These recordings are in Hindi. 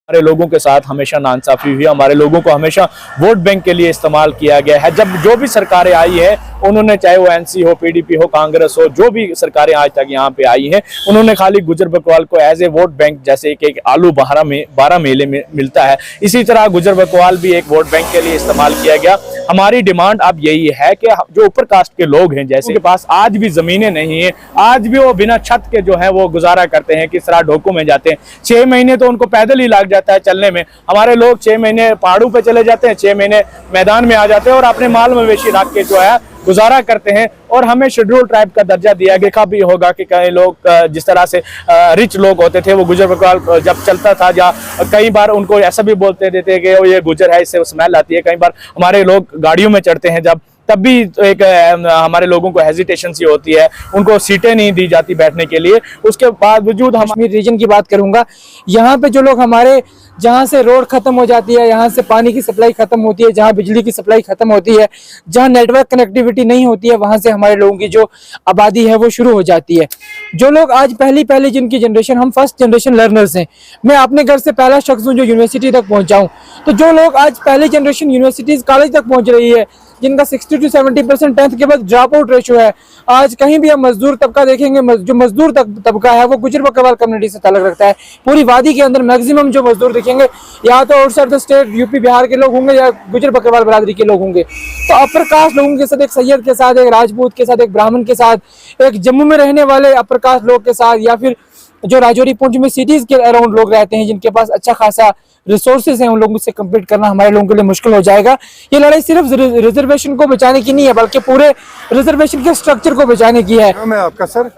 हमारे लोगों के साथ हमेशा नाइंसाफी हुई, हमारे लोगों को हमेशा वोट बैंक के लिए इस्तेमाल किया गया है। जब जो भी सरकारें आई है उन्होंने, चाहे वो एनसी हो, पीडीपी हो, कांग्रेस हो, जो भी सरकारें आज तक यहाँ पे आई हैं, उन्होंने खाली गुजर बकरवाल को एज ए वोट बैंक, जैसे कि एक आलू 12 मेले में मिलता है, इसी तरह गुजर बकरवाल भी एक वोट बैंक के लिए इस्तेमाल किया गया। हमारी डिमांड अब यही है कि जो ऊपर कास्ट के लोग हैं, जैसे के पास आज भी जमीनें नहीं है, आज भी वो बिना छत के जो है वो गुजारा करते हैं, किस तरह ढोकों में जाते हैं। 6 महीने तो उनको पैदल ही लग जाता है चलने में। हमारे लोग 6 महीने पहाड़ों पे चले जाते हैं, 6 महीने मैदान में आ जाते हैं और अपने माल मवेशी रख के जो है गुजारा करते हैं। और हमें शेड्यूल ट्राइब का दर्जा दिया। देखा भी होगा कि कई लोग जिस तरह से रिच लोग होते थे, वो गुजर बकरवाल जब चलता था, या कई बार उनको ऐसा भी बोलते देते कि ये गुजर है, इससे स्मेल आती है। कई बार हमारे लोग गाड़ियों में चढ़ते हैं जब, तब भी एक हमारे लोगों को हेजिटेशन सी होती है, उनको सीटें नहीं दी जाती बैठने के लिए। उसके बावजूद हम कश्मीर रीजन की बात करूंगा, यहाँ पे जो लोग हमारे, जहाँ से रोड खत्म हो जाती है, यहाँ से पानी की सप्लाई खत्म होती है, जहाँ बिजली की सप्लाई खत्म होती है, जहाँ नेटवर्क कनेक्टिविटी नहीं होती है, वहाँ से हमारे लोगों की जो आबादी है वो शुरू हो जाती है। जो लोग आज पहली जिनकी जनरेशन, हम फर्स्ट जनरेशन लर्नर्स हैं, मैं अपने घर से पहला शख्स हूँ जो यूनिवर्सिटी तक पहुँचा हूँ। तो जो लोग आज पहली जनरेशन यूनिवर्सिटीज कॉलेज तक पहुँच रही है, जिनका 60 to 70% 10th के बाद ड्रॉप आउट रेशियो है, आज कहीं भी हम मजदूर तबका देखेंगे, जो मजदूर तबका है वो गुजर बकरवाल कम्युनिटी से ताल्लुक रखता है। पूरी वादी के अंदर मैक्सिमम जो मजदूर दिखेंगे या तो outside the state, UP Bihar के लोग होंगे, या गुजर बकरवाल बरादरी के लोग होंगे। तो अपर कास्ट लोगों के साथ, एक सैयद के साथ, एक राजपूत के साथ, एक ब्राह्मण के साथ, एक जम्मू में रहने वाले अपर कास्ट लोग के साथ, या फिर जो राजौरी पुंछ में सिटीज के अराउंड लोग रहते हैं, जिनके पास अच्छा खासा रिसोर्सेज हैं, उन लोगों से कम्पीट करना हमारे लोगों के लिए मुश्किल हो जाएगा। ये लड़ाई सिर्फ रिजर्वेशन को बचाने की नहीं है, बल्कि पूरे रिजर्वेशन के स्ट्रक्चर को बचाने की है। नाम है आपका सर?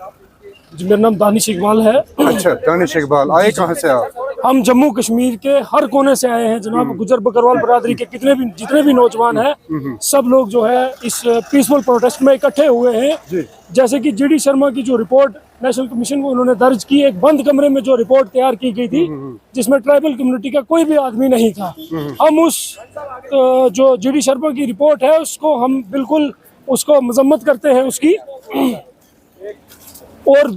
जी, मेरा नाम दानिश इकबाल है। अच्छा, दानिश इकबाल, आए कहाँ से आप? हम जम्मू कश्मीर के हर कोने से आए हैं जनाब। गुजर बकरवाल बरादरी के जितने भी नौजवान हैं, सब लोग जो है इस पीसफुल प्रोटेस्ट में इकट्ठे हुए हैं। जैसे कि जीडी शर्मा की जो रिपोर्ट नेशनल कमीशन को उन्होंने दर्ज की, एक बंद कमरे में जो रिपोर्ट तैयार की गई थी, जिसमें ट्राइबल कम्युनिटी का कोई भी आदमी नहीं था, हम उस जो जीडी शर्मा की रिपोर्ट है उसको हम बिल्कुल उसको मजम्मत करते हैं उसकी। और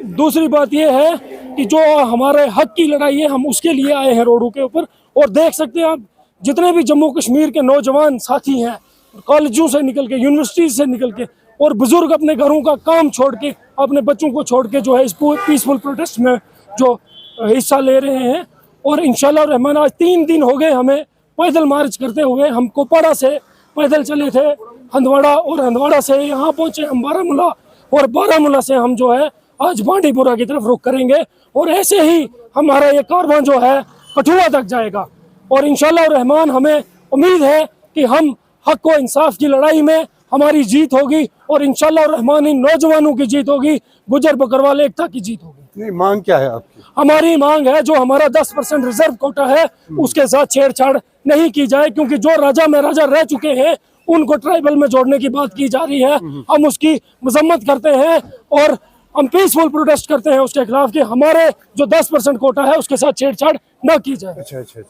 दूसरी बात यह है कि जो हमारे हक की लड़ाई है, हम उसके लिए आए हैं रोडों के ऊपर। और देख सकते हैं आप, जितने भी जम्मू कश्मीर के नौजवान साथी हैं, कॉलेजों से निकल के, यूनिवर्सिटी से निकल के, और बुजुर्ग अपने घरों का काम छोड़ के, अपने बच्चों को छोड़ के जो है इस पीसफुल प्रोटेस्ट में जो हिस्सा ले रहे हैं। और इंशाल्लाह रहमान आज 3 दिन हो गए हमें पैदल मार्च करते हुए। हम कोपाड़ा से पैदल चले थे हंदवाड़ा, और हंदवाड़ा से यहाँ पहुँचे हम बारामूला, और बारामूला से हम जो है आज बांडीपुरा की तरफ रुख करेंगे। और ऐसे ही हमारा ये कारवां जो है कठुआ तक जाएगा। और इंशाल्लाह रहमान हमें उम्मीद है कि हम हक व इंसाफ की लड़ाई में हमारी जीत होगी, और इंशाल्लाह रहमान इन नौजवानों की जीत होगी, गुजर बकरवाल एकता की जीत होगी। नहीं, मांग क्या है आपकी? हमारी मांग है जो हमारा 10% रिजर्व कोटा है उसके साथ छेड़छाड़ नहीं की जाए, क्योंकि जो राजा महाराजा रह चुके हैं उनको ट्राइबल में जोड़ने की बात की जा रही है। हम उसकी मजम्मत करते हैं और हम पीसफुल प्रोटेस्ट करते हैं उसके खिलाफ कि हमारे जो 10% कोटा है उसके साथ छेड़छाड़ न की जाए। अच्छा,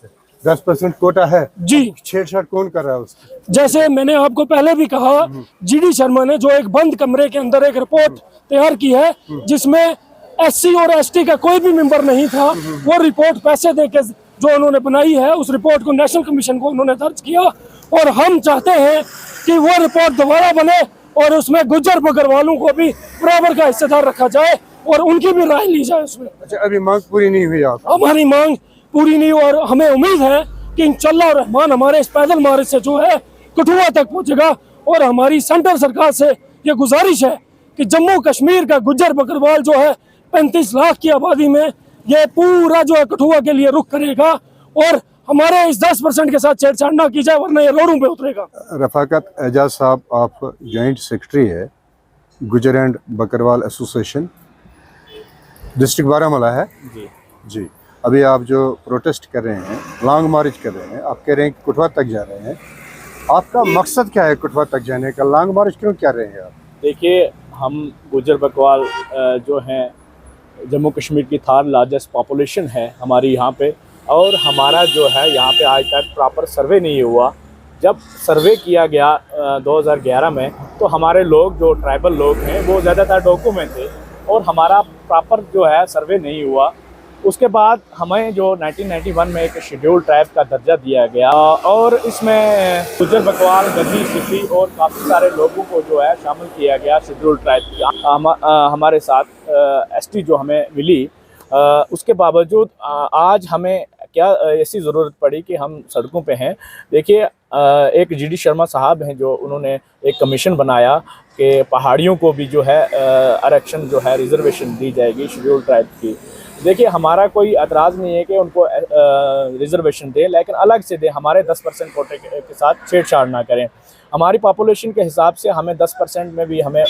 10% कोटा है जी। छेड़छाड़ कौन कर रहा है उसकी? जैसे मैंने आपको पहले भी कहा, जीडी शर्मा ने जो एक बंद कमरे के अंदर एक रिपोर्ट तैयार की है, जिसमें SC और ST का कोई भी मेंबर नहीं था, वो रिपोर्ट पैसे दे के जो उन्होंने बनाई है, उस रिपोर्ट को नेशनल कमीशन को उन्होंने दर्ज किया। और हम चाहते हैं कि वो रिपोर्ट दोबारा बने और उसमें गुजर बकरवालों को भी बराबर का हिस्सेदार रखा जाए और उनकी भी राय ली जाए उसमें। अच्छा, अभी मांग पूरी नहीं हुई आप? हमारी मांग पूरी नहीं, और हमें उम्मीद है कि इंशाल्लाह रहमान हमारे इस पैदल मार्च से जो है कठुआ तक पहुंचेगा। और हमारी सेंट्रल सरकार से ये गुजारिश है कि जम्मू कश्मीर का गुजर बकरवाल जो है 35 लाख की आबादी में, ये पूरा जो है कठुआ के लिए रुख करेगा, और हमारे इस 10% के साथ छेड़छाड़ ना की जाए, वरना ये रोडों पे उतरेगा। रफाकत एजाज साहब, आप जॉइंट सेक्रेटरी है गुजर and Bakarwal association, district Baramulla है जी। अभी आप जो प्रोटेस्ट कर रहे हैं, लॉन्ग मार्च कर रहे हैं, आप कह रहे हैं कि कठुआ तक जा रहे हैं, आपका मकसद क्या है कठुआ तक जाने का? लॉन्ग मार्च क्यों कर रहे हैं आप? देखिए, हम गुजर बकरवाल जो हैं जम्मू कश्मीर की थर्ड लार्जेस्ट पॉपुलेशन है हमारी यहाँ पे, और हमारा जो है यहाँ पे आज तक प्रॉपर सर्वे नहीं हुआ। जब सर्वे किया गया 2011 में, तो हमारे लोग जो ट्राइबल लोग हैं वो ज़्यादातर डोकू में थे, और हमारा प्रॉपर जो है सर्वे नहीं हुआ। उसके बाद हमें जो 1991 में एक शेड्यूल ट्राइब का दर्जा दिया गया और इसमें गुजर बकवाल, गद्दी, सिपी और काफ़ी सारे लोगों को जो है शामिल किया गया शेड्यूल ट्राइब हमारे साथ एसटी जो हमें मिली। उसके बावजूद आज हमें क्या ऐसी ज़रूरत पड़ी कि हम सड़कों पे हैं। देखिए, एक जीडी शर्मा साहब हैं जो उन्होंने एक कमीशन बनाया कि पहाड़ियों को भी जो है आरक्षण जो है रिजर्वेशन दी जाएगी शेड्यूल ट्राइब की। देखिए, हमारा कोई एतराज़ नहीं है कि उनको रिजर्वेशन दें, लेकिन अलग से दें, हमारे 10% कोटे के साथ छेड़छाड़ ना करें। हमारी पॉपुलेशन के हिसाब से हमें 10% में भी हमें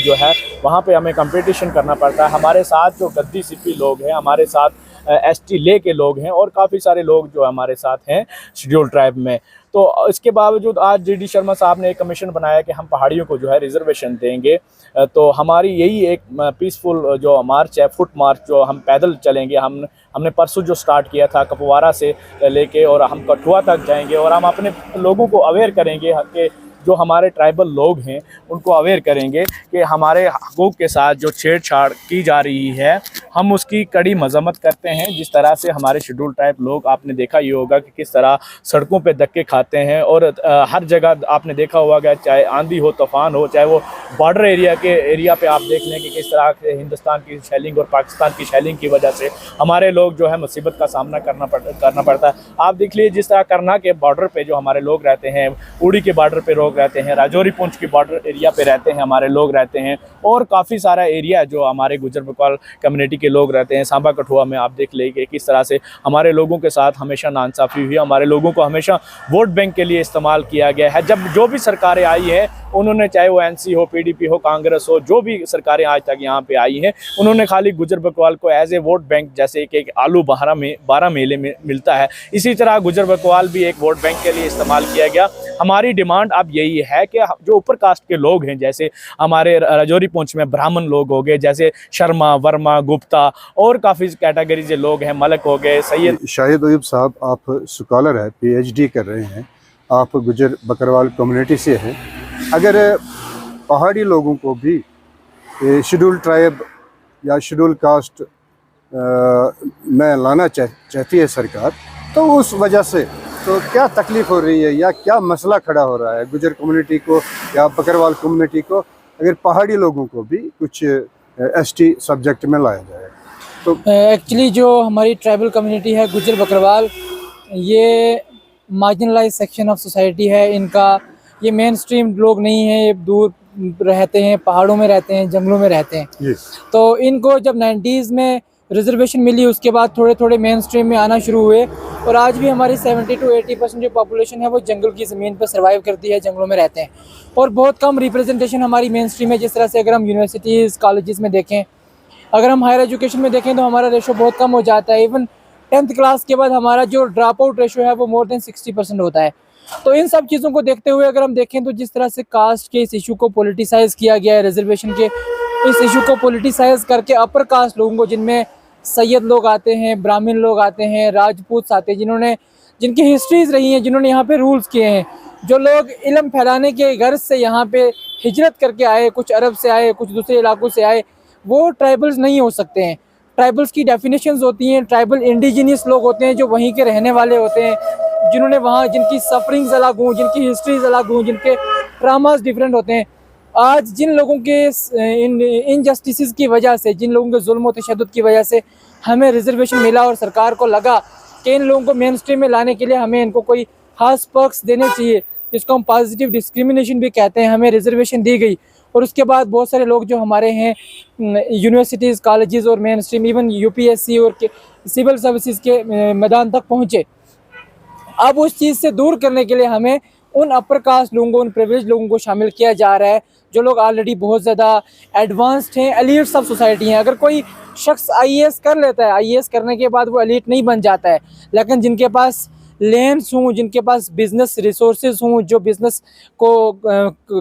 जो है वहाँ पे हमें कंपटीशन करना पड़ता है। हमारे साथ जो गद्दी सिपी लोग हैं, हमारे साथ एसटी ले के लोग हैं और काफ़ी सारे लोग जो हमारे साथ हैं शेड्यूल ट्राइब में। तो इसके बावजूद आज जीडी शर्मा साहब ने एक कमीशन बनाया कि हम पहाड़ियों को जो है रिजर्वेशन देंगे। तो हमारी यही एक पीसफुल जो मार्च है, फुट मार्च जो हम पैदल चलेंगे। हमने परसों जो स्टार्ट किया था कपवारा से लेके और हम कठुआ तक जाएंगे और हम अपने लोगों को अवेयर करेंगे कि जो हमारे ट्राइबल लोग हैं उनको अवेयर करेंगे कि हमारे हकूक़ के साथ जो छेड़छाड़ की जा रही है हम उसकी कड़ी मजम्मत करते हैं। जिस तरह से हमारे शेड्यूल ट्राइब लोग, आपने देखा ही होगा कि किस तरह सड़कों पे धक्के खाते हैं और हर जगह आपने देखा होगा, चाहे आंधी हो, तूफ़ान हो, चाहे वो बॉर्डर एरिया पे आप देख लें कि किस तरह से हिंदुस्तान की शेलिंग और पाकिस्तान की शेलिंग की वजह से हमारे लोग जो है मुसीबत का सामना करना पड़ता है। आप देख लीजिए, जिस तरह करना के बॉर्डर पे जो हमारे लोग रहते हैं, उड़ी के बॉर्डर पे लोग रहते हैं, राजौरी पुंछ की बॉर्डर एरिया पे रहते हैं हमारे लोग रहते हैं और काफ़ी सारा एरिया जो हमारे गुजर बकवाल कम्युनिटी के लोग रहते हैं। सांबा कठुआ में आप देख लेंगे किस तरह से हमारे लोगों के साथ हमेशा नाइंसाफ़ी हुई। हमारे लोगों को हमेशा वोट बैंक के लिए इस्तेमाल किया गया है। जब जो भी सरकारें आई हैं उन्होंने, चाहे वो एनसी हो, पीडीपी हो, कांग्रेस हो, जो भी सरकारें आज तक यहाँ पे आई हैं, उन्होंने खाली गुजर बकवाल को एज ए वोट बैंक, जैसे कि एक आलू 12 मेले में मिलता है, इसी तरह गुजर बकवाल भी एक वोट बैंक के लिए इस्तेमाल किया गया। हमारी डिमांड अब यही है कि जो ऊपर कास्ट के लोग हैं, जैसे हमारे राजौरी पुंछ में ब्राह्मण लोग हो गए, जैसे शर्मा, वर्मा, गुप्ता और काफ़ी कैटेगरी के लोग हैं, मलक हो गए, सैयद। शाहिद अयूब साहब, आप स्कॉलर हैं, पीएचडी कर रहे हैं, आप गुजर बकरवाल कम्युनिटी से हैं। अगर पहाड़ी लोगों को भी शेड्यूल ट्राइब या शेड्यूल कास्ट में लाना चाहती है सरकार, तो उस वजह से तो क्या तकलीफ़ हो रही है या क्या मसला खड़ा हो रहा है गुजर कम्युनिटी को या बकरवाल कम्युनिटी को, अगर पहाड़ी लोगों को भी कुछ एसटी सब्जेक्ट में लाया जाए? तो एक्चुअली जो हमारी ट्राइबल कम्युनिटी है गुजर बकरवाल, ये मार्जिनलाइज सेक्शन ऑफ सोसाइटी है। इनका ये मेन स्ट्रीम लोग नहीं है, ये दूर रहते हैं, पहाड़ों में रहते हैं, जंगलों में रहते हैं। तो इनको जब 90s में रिजर्वेशन मिली, उसके बाद थोड़े थोड़े मेन स्ट्रीम में आना शुरू हुए और आज भी हमारी 70 to 80% जो पॉपुलेशन है वो जंगल की ज़मीन पर सर्वाइव करती है, जंगलों में रहते हैं और बहुत कम रिप्रेजेंटेशन हमारी मेन स्ट्रीम है। जिस तरह से अगर हम यूनिवर्सिटीज़, कॉलेजेस में देखें, अगर हम हायर एजुकेशन में देखें तो हमारा रेशो बहुत कम हो जाता है। इवन 10th क्लास के बाद हमारा जो ड्रॉप आउट रेशो है वो मोर देन 60% होता है। तो इन सब चीज़ों को देखते हुए अगर हम देखें तो जिस तरह से कास्ट के इस इशू को पॉलिटिसाइज़ किया गया है, रिजर्वेशन के इस इशू को पॉलिटिसाइज़ करके अपर कास्ट लोगों को, जिनमें सैयद लोग आते हैं, ब्राह्मण लोग आते हैं, राजपूत आते हैं, जिनकी हिस्ट्रीज रही हैं, जिन्होंने यहाँ पे रूल्स किए हैं, जो लोग इल्म फैलाने के गर्ज से यहाँ पे हिजरत करके आए, कुछ अरब से आए, कुछ दूसरे इलाकों से आए, वो ट्राइबल्स नहीं हो सकते हैं। ट्राइबल्स की डेफिनेशंस होती हैं, ट्राइबल इंडिजिनियस लोग होते हैं जो वहीं के रहने वाले होते हैं, जिन्होंने वहाँ, जिनकी सफरिंग्स अलग हों, जिनकी हिस्ट्रीज अलग हों, जिनके ट्रामास डिफरेंट होते हैं। आज जिन लोगों के इनजस्टिस की वजह से, जिन लोगों के जुल्म और तशद्दुद की वजह से हमें रिजर्वेशन मिला और सरकार को लगा कि इन लोगों को मेन स्ट्रीम में लाने के लिए हमें इनको कोई खास पर्क्स देने चाहिए, जिसको हम पॉजिटिव डिस्क्रिमिनेशन भी कहते हैं, हमें रिजर्वेशन दी गई और उसके बाद बहुत सारे लोग जो हमारे हैं यूनिवर्सिटीज़, कॉलेजेस और मेन स्ट्रीम, इवन यूपीएससी और सिविल सर्विसेज के मैदान तक पहुँचे। अब उस चीज़ से दूर करने के लिए हमें उन अपर कास्ट लोगों को, उन प्रिविलेज लोगों को शामिल किया जा रहा है जो लोग ऑलरेडी बहुत ज़्यादा एडवांस्ड हैं, एलीट्स ऑफ सोसाइटी हैं। अगर कोई शख्स आईएएस कर लेता है, आईएएस करने के बाद वो एलीट नहीं बन जाता है, लेकिन जिनके पास लैंड्स हों, जिनके पास बिजनेस रिसोर्सेज हों, जो बिजनेस को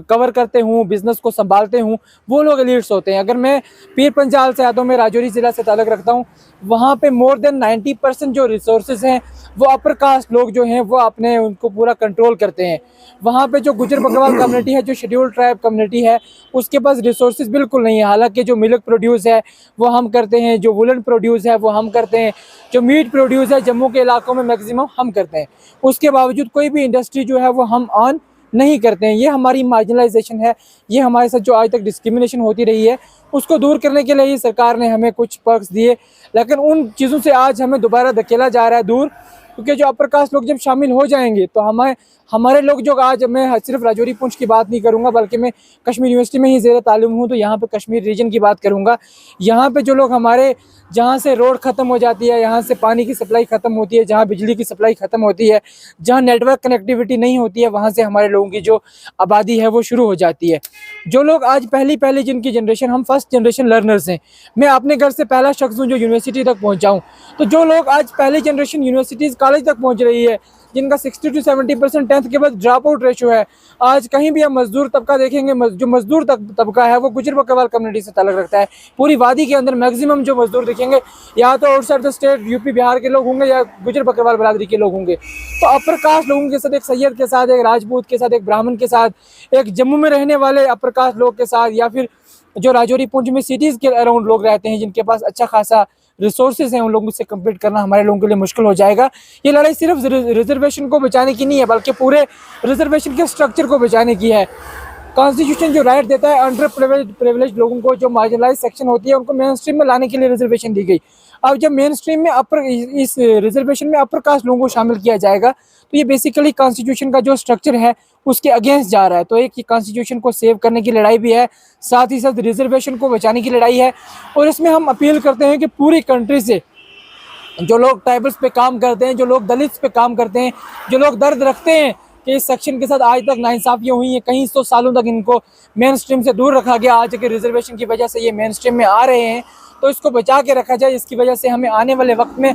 कवर करते हों, बिजनेस को संभालते हों, वो लोग एलिट्स होते हैं। अगर मैं पीर पंजाल से आता हूँ, मैं राजौरी ज़िला से ताल्लुक़ रखता हूँ, वहाँ पे मोर देन 90% जो रिसोर्सेज हैं वो अपर कास्ट लोग जो हैं वो अपने उनको पूरा कंट्रोल करते हैं। वहाँ पे जो गुजर बकरवाल कम्युनिटी है, जो शेड्यूल्ड ट्राइब कम्युनिटी है, उसके पास रिसोर्सेज बिल्कुल नहीं है। हालांकि जो मिल्क प्रोड्यूस है वो हम करते हैं, जो वुलन प्रोड्यूस है वो हम करते हैं, जो मीट प्रोड्यूस है जम्मू के इलाकों में मैक्सिमम हम करते हैं। उसके बावजूद कोई भी इंडस्ट्री जो है वो हम ऑन नहीं करते हैं। ये हमारी मार्जिनलाइजेशन है, ये हमारे साथ जो आज तक डिस्क्रिमिनेशन होती रही है उसको दूर करने के लिए ही सरकार ने हमें कुछ पर्क्स दिए, लेकिन उन चीज़ों से आज हमें दोबारा धकेला जा रहा है दूर, क्योंकि जो अपर कास्ट लोग जब शामिल हो जाएंगे तो हमारे लोग जो आज, मैं सिर्फ राजौरी पुंछ की बात नहीं करूंगा बल्कि मैं कश्मीर यूनिवर्सिटी में ही ज़ेर तालीम हूँ, तो यहाँ पे कश्मीर रीजन की बात करूँगा। यहाँ पे जो लोग हमारे, जहाँ से रोड ख़त्म हो जाती है, यहाँ से पानी की सप्लाई ख़त्म होती है, जहाँ बिजली की सप्लाई ख़त्म होती है, जहाँ नेटवर्क कनेक्टिविटी नहीं होती है, वहाँ से हमारे लोगों की जो आबादी है वो शुरू हो जाती है। जो लोग आज पहली जिनकी जनरेशन, हम फर्स्ट जनरेशन लर्नर्स हैं, मैं अपने घर से पहला शख्स हूँ जो यूनिवर्सिटी तक पहुँचा हूँ। तो जो लोग आज पहली जनरेशन यूनिवर्सिटीज़ कॉलेज तक पहुँच रही है, जिनका 60 to 70% 10th के बाद ड्रॉप आउट रेशो है, आज कहीं भी हम मजदूर तबका देखेंगे, जो मजदूर तबका है वो गुजर बकरवाल कम्युनिटी से ताल्लुक़ रखता है। पूरी वादी के अंदर मैक्सिमम जो मजदूर दिखेंगे या तो outside the state UP Bihar के लोग होंगे या गुजर बकरवाल बरादरी के लोग होंगे। तो अपर कास्ट लोगों के साथ, एक सैयद के साथ, एक राजपूत के साथ, एक ब्राह्मण के साथ, एक जम्मू में रहने वाले अपर कास्ट लोग के साथ, या फिर जो राजौरी पुंछ में सिटीज़ के अराउंड लोग रहते हैं जिनके पास अच्छा खासा रिसोर्सेज हैं, उन लोगों से कम्पीट करना हमारे लोगों के लिए मुश्किल हो जाएगा। ये लड़ाई सिर्फ रिजर्वेशन को बचाने की नहीं है बल्कि पूरे रिजर्वेशन के स्ट्रक्चर को बचाने की है। कॉन्स्टिट्यूशन जो राइट देता है अंडर प्रिविलेज लोगों को, जो मार्जिनलाइज सेक्शन होती है, उनको मेन स्ट्रीम में लाने के लिए रिजर्वेशन दी गई। अब जब मेन स्ट्रीम में इस रिजर्वेशन में अपर कास्ट लोगों को शामिल किया जाएगा तो ये बेसिकली कॉन्स्टिट्यूशन का जो स्ट्रक्चर है उसके अगेंस्ट जा रहा है। तो एक कॉन्स्टिट्यूशन को सेव करने की लड़ाई भी है, साथ ही साथ रिजर्वेशन को बचाने की लड़ाई है। और इसमें हम अपील करते हैं कि पूरी कंट्री से जो लोग ट्राइबल्स पे काम करते हैं, जो लोग दलित्स पे काम करते हैं, जो लोग दर्द रखते हैं कि इस सेक्शन के साथ आज तक नाइंसाफियाँ हुई हैं, कई 100 सालों तक इनको मेन स्ट्रीम से दूर रखा गया, आज के रिजर्वेशन की वजह से ये मेन स्ट्रीम में आ रहे हैं, तो इसको बचा के रखा जाए। इसकी वजह से हमें आने वाले वक्त में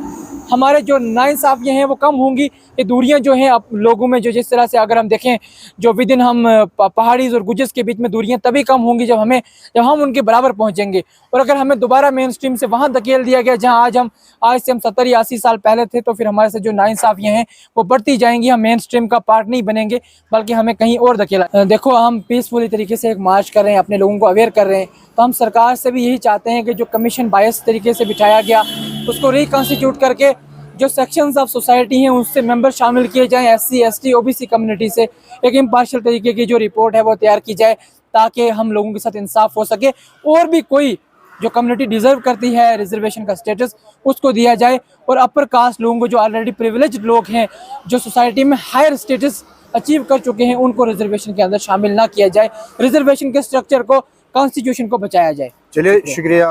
हमारे जो नाइंसाफियाँ हैं वो कम होंगी। ये दूरियां जो हैं लोगों में, जो जिस तरह से अगर हम देखें जो विद इन हम पहाड़ीज और गुजर्स के बीच में दूरियां तभी कम होंगी जब हम उनके बराबर पहुंचेंगे। और अगर हमें दोबारा मेन स्ट्रीम से वहां धकेल दिया गया जहां आज से हम 70 या 80 साल पहले थे, तो फिर हमारे साथ जो नाइंसाफियाँ हैं वो बढ़ती जाएंगी। हम मेन स्ट्रीम का पार्ट नहीं बनेंगे बल्कि हमें कहीं और धकेला। देखो, हम पीसफुली तरीके से एक मार्च कर रहे हैं, अपने लोगों को अवेयर कर रहे हैं, तो हम सरकार से भी यही चाहते हैं कि जो कमीशन बायस तरीके से बिठाया गया उसको रिकॉन्स्टिट्यूट करके जो सेक्शंस ऑफ सोसाइटी हैं उससे मेंबर शामिल किए जाएं, SC ST OBC कम्युनिटी से एक इम्पार्शियल तरीके की जो रिपोर्ट है वो तैयार की जाए ताकि हम लोगों के साथ इंसाफ हो सके। और भी कोई जो कम्युनिटी डिजर्व करती है रिजर्वेशन का स्टेटस उसको दिया जाए, और अपर कास्ट लोगों को जो ऑलरेडी प्रिविलेज लोग हैं, जो सोसाइटी में हायर स्टेटस अचीव कर चुके हैं, उनको रिजर्वेशन के अंदर शामिल ना किया जाए। रिजर्वेशन के स्ट्रक्चर को, कॉन्स्टिट्यूशन को बचाया जाए। चलिए, शुक्रिया।